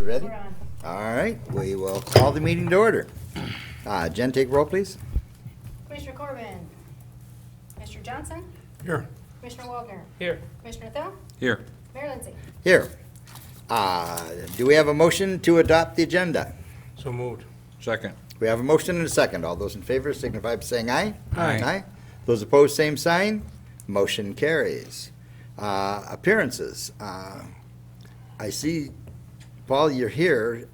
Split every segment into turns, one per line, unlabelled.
we ready?
We're on.
All right, we will call the meeting to order. Jen, take roll, please.
Commissioner Corbin. Commissioner Johnson.
Here.
Commissioner Wagner.
Here.
Commissioner Thel.
Here.
Mayor Lindsay.
Here. Do we have a motion to adopt the agenda?
So moved. Second.
We have a motion and a second. All those in favor signify by saying aye.
Aye.
Those opposed, same sign. Motion carries. Appearances. I see, Paul, you're here.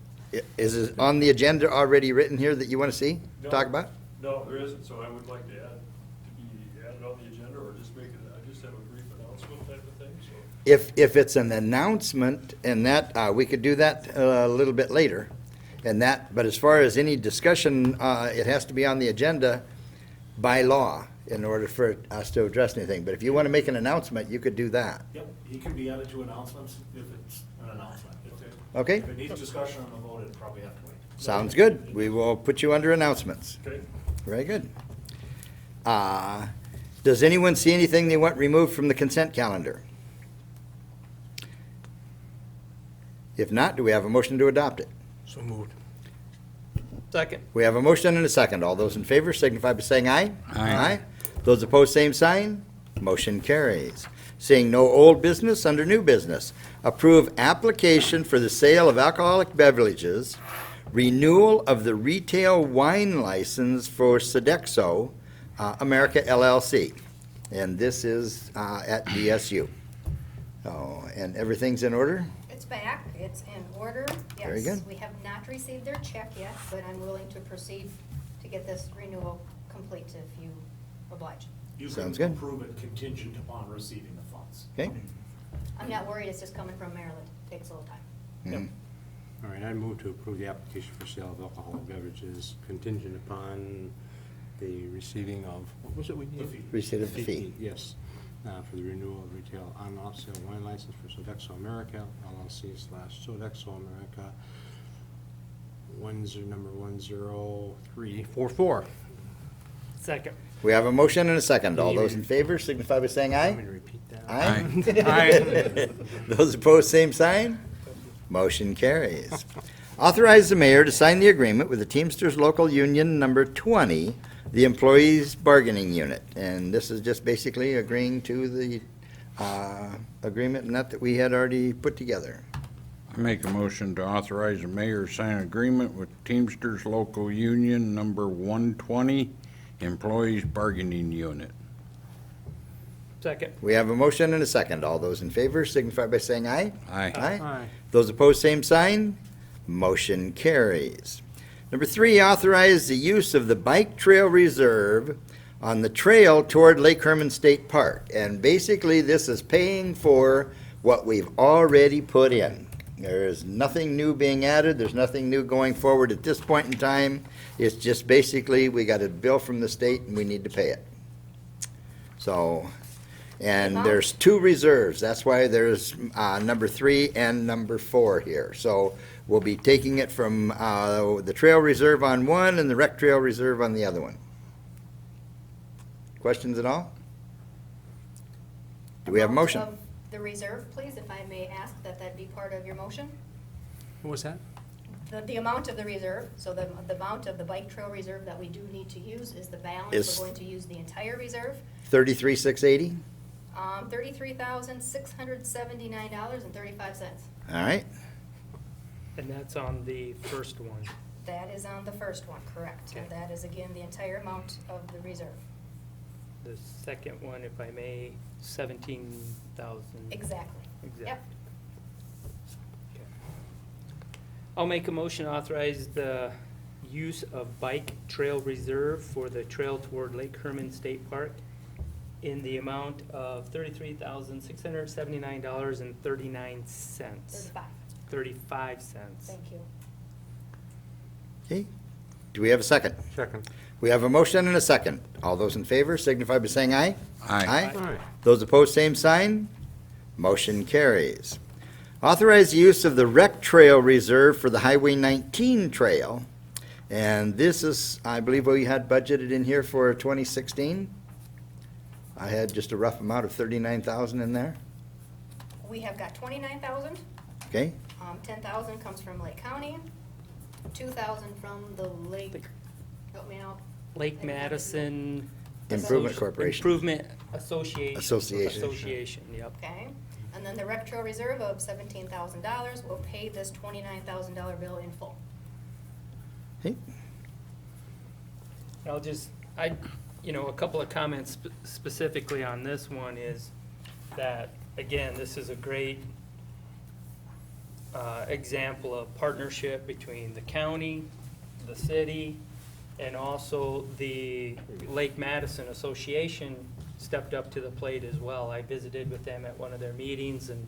Is it on the agenda already written here that you want to see,
No.
talk about?
No, there isn't, so I would like to add, to be added on the agenda, or just make it, I just have a brief announcement type of thing, so.
If it's an announcement and that, we could do that a little bit later. And that, but as far as any discussion, it has to be on the agenda by law in order for us to address anything. But if you want to make an announcement, you could do that.
Yep, he can be added to announcements if it's an announcement.
Okay?
If it needs discussion on the vote, it'd probably have to wait.
Sounds good. We will put you under announcements.
Okay.
Very good. Does anyone see anything they want removed from the consent calendar? If not, do we have a motion to adopt it?
So moved. Second.
We have a motion and a second. All those in favor signify by saying aye.
Aye.
Those opposed, same sign. Motion carries. Seeing no old business, under new business. Approve application for the sale of alcoholic beverages, renewal of the retail wine license for Sodexo America LLC. And this is at DSU. Oh, and everything's in order?
It's back. It's in order. Yes.
Very good.
We have not received their check yet, but I'm willing to proceed to get this renewal complete if you oblige.
You
Sounds
can
good.
approve it contingent upon receiving the funds.
Okay.
I'm not worried. It's just coming from Maryland. Takes a little time.
Mhm.
All right, I move to approve the application for sale of alcoholic beverages contingent upon the receiving of, what was it we
The
did?
fee.
Receipt of the fee.
Yes, for the renewal of retail on-off sale wine license for Sodexo America LLC / Sodexo America, number 10344.
Second.
We have a motion and a second. All those in favor signify by saying
Want
aye.
me to repeat that?
Aye. Those opposed, same sign. Motion carries. Authorize the mayor to sign the agreement with the Teamsters Local Union Number 20, the Employees Bargaining Unit. And this is just basically agreeing to the agreement and that we had already put together.
I make a motion to authorize the mayor to sign an agreement with Teamsters Local Union Number 120, Employees Bargaining Unit.
Second.
We have a motion and a second. All those in favor signify by saying aye.
Aye.
Aye.
Those opposed, same sign. Motion carries. Number 3, authorize the use of the Bike Trail Reserve on the trail toward Lake Herman State Park. And basically, this is paying for what we've already put in. There is nothing new being added. There's nothing new going forward at this point in time. It's just basically, we got a bill from the state and we need to pay it. So, and there's 2 reserves. That's why there's number 3 and number 4 here. So we'll be taking it from the Trail Reserve on one and the Rec Trail Reserve on the other one. Questions at all? Do we have a motion?
Amount of the reserve, please, if I may ask that be part of your motion.
What was that?
The amount of the reserve, so the amount of the bike trail reserve that we do need to use is the balance.
Is-
We're going to use the entire reserve.
33,680?
$33,679.35.
All right.
And that's on the first one.
That is on the first one, correct. And
Okay.
that is again the entire amount of the reserve.
The second one, if I may, 17,000.
Exactly.
Exactly.
Yep.
Okay. I'll make a motion to authorize the use of bike trail reserve for the trail toward Lake Herman State Park in the amount of $33,679.39.
35.
35 cents.
Thank you.
Okay. Do we have a second?
Second.
We have a motion and a second. All those in favor signify by saying aye.
Aye.
Aye.
Those opposed, same sign. Motion carries. Authorize the use of the Rec Trail Reserve for the Highway 19 Trail. And this is, I believe we had budgeted in here for 2016. I had just a rough amount of 39,000 in there.
We have got 29,000
Okay,
10,000 comes from Lake County, 2,000 from the Lake, help me out.
Lake Madison.
Improvement
Associ-
Corporation.
Improvement Association.
Association.
Association, yep.
Okay, and then the rec trail reserve of $17,000 will pay this $29,000 bill in full.
okay,
I'll just, a couple of comments specifically on this one is that, again, this is a great example of partnership between the county, the city, and also the Lake Madison Association stepped up to the plate as well. I visited with them at one of their meetings, and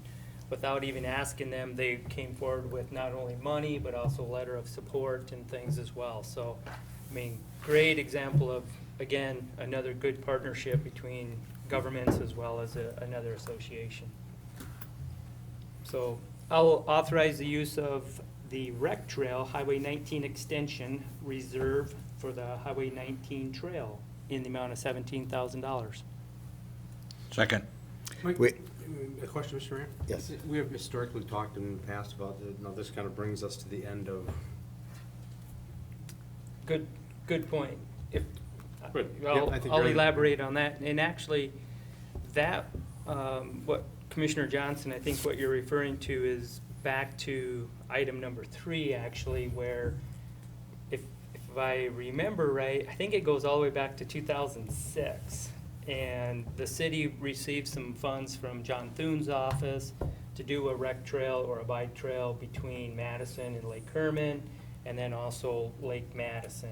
without even asking them, they came forward with not only money, but also a letter of support and things as well. So, I mean, great example of, again, another good partnership between governments as well as another association. So I'll authorize the use of the rec trail Highway 19 extension reserve for the Highway 19 trail in the amount of $17,000.
Second.
Mike,
Wait.
a question, Mr. Mayor?
Yes.
We have historically talked in the past about, this kind of brings us to the end of.
Good point.
Good.
I'll
Yep, I think
I'll
you're-
elaborate on that. And actually, that, what Commissioner Johnson, I think what you're referring to is back to item number 3, actually, where if I remember right, I think it goes all the way back to 2006. And the city received some funds from John Thune's office to do a rec trail or a bike trail between Madison and Lake Herman, and then also Lake Madison.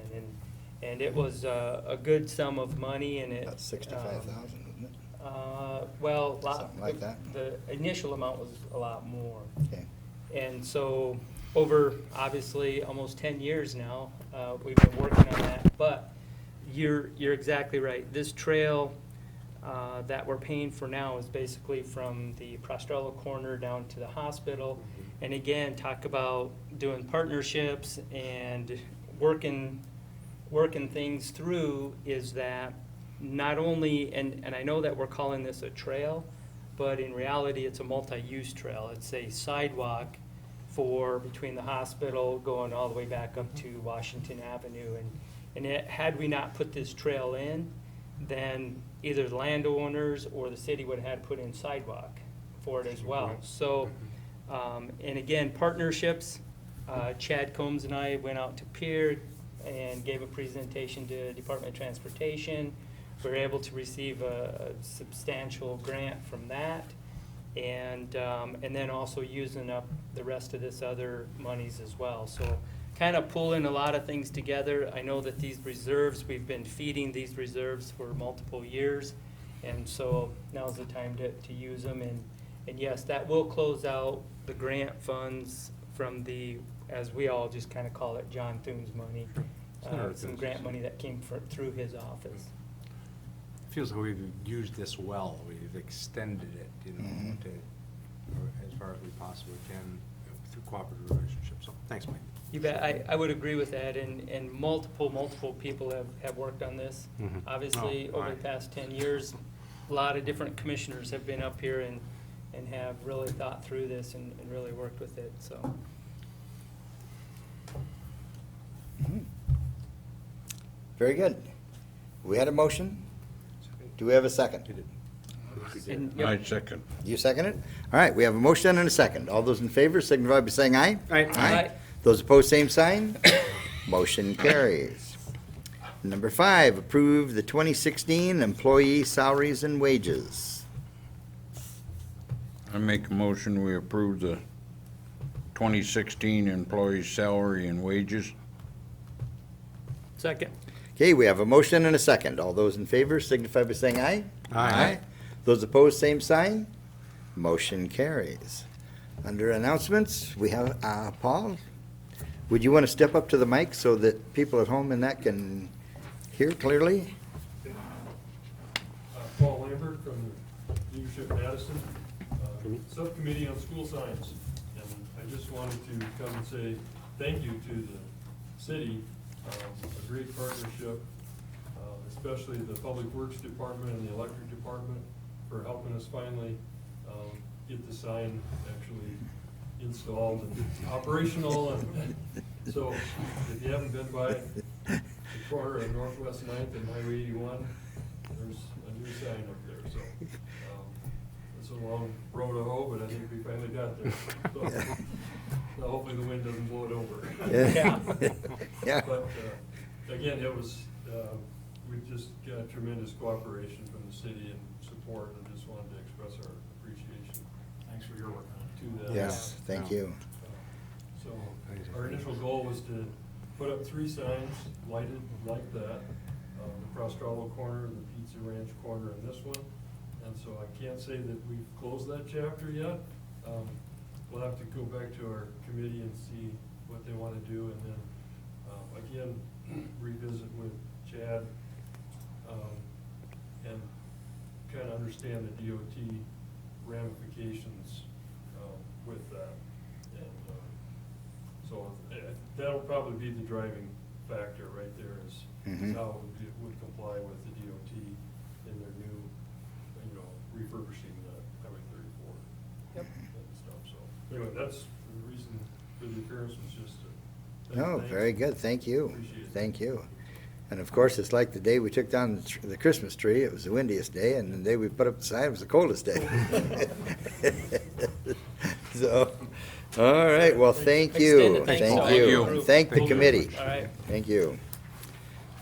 And it was a good sum of money, and it.
about 65,000, wasn't it?
Well,
Something like that.
The initial amount was a lot more.
Okay,
And so, over obviously almost 10 years now, we've been working on that. But you're exactly right. This trail that we're paying for now is basically from the Prostrello corner down to the hospital. And again, talk about doing partnerships and working things through is that not only, and I know that we're calling this a trail, but in reality, it's a multi-use trail. It's a sidewalk for between the hospital going all the way back up to Washington Avenue. And had we not put this trail in, then either the landowners or the city would have had to put in sidewalk for it as well. So, and again, partnerships, Chad Combs and I went out to Pier and gave a presentation to Department of Transportation. We were able to receive a substantial grant from that, and then also using up the rest of this other monies as well. So kind of pulling a lot of things together. I know that these reserves, we've been feeding these reserves for multiple years, and so now's the time to use them. And yes, that will close out the grant funds from the, as we all just kind of call it, John Thune's money. Some grant money that came through his office.
Feels like we've used this well. We've extended it,
Mhm.
as far as we possibly can through cooperative relationships. So, thanks, Mike.
You bet, I would agree with that, and multiple people have worked on this.
Mhm.
Obviously,
Oh,
over the
aye.
past 10 years, a lot of different commissioners have been up here and have really thought through this and really worked with it, so.
very good. We had a motion. Do we have a second?
You did.
And, yep.
I second.
You second it? All right, we have a motion and a second. All those in favor signify by saying aye.
Aye.
Aye.
Those opposed, same sign. Motion carries. Number 5, approve the 2016 employee salaries and wages.
I make a motion, we approve the 2016 employee salary and wages.
Second.
Okay, we have a motion and a second. All those in favor signify by saying aye.
Aye.
Those opposed, same sign. Motion carries. Under announcements, we have, Paul, would you want to step up to the mic so that people at home and that can hear clearly?
Paul Lambert from Leadership Madison, Subcommittee on School Signs. And I just wanted to come and say thank you to the city, a great partnership, especially the Public Works Department and the Electric Department for helping us finally get the sign actually installed and operational, and so if you haven't been by the corner of Northwest Ninth and Highway 81, there's a new sign up there, so. It's a long road to hoe, but I think we finally got there. So hopefully the wind doesn't blow it over.
Yeah. Yeah.
But, again, it was, we just got tremendous cooperation from the city and support, and just wanted to express our appreciation
Thanks for your work on it.
to that.
Yes, thank you.
So our initial goal was to put up 3 signs lighted like that, the Prostrollo corner, the Pizza Ranch corner, and this one. And so I can't say that we've closed that chapter yet. We'll have to go back to our committee and see what they want to do, and then, again, revisit with Chad, and kind of understand the DOT ramifications, with that. And, so that'll probably be the driving factor right there is
Mhm.
how it would comply with the DOT in their new, refurbishing the Highway 34.
Yep.
And stuff, so, anyway, that's the reason for the appearance, was just to.
No,
thanks.
very good, thank you,
Appreciate it.
thank you. And of course, it's like the day we took down the Christmas tree, it was the windiest day, and the day we put up the sign, it was the coldest day. So, all right, well, thank you,
Extended thanks
thank
to all
you,
you.
and thank the
Thank you.
committee.
All right.
Thank you.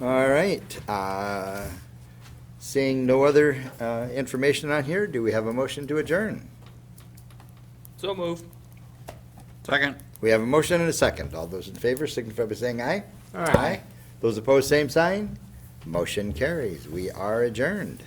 All right, seeing no other information on here, do we have a motion to adjourn?
So moved.
Second.
We have a motion and a second. All those in favor signify by saying aye.
Aye.
Those opposed, same sign. Motion carries. We are adjourned.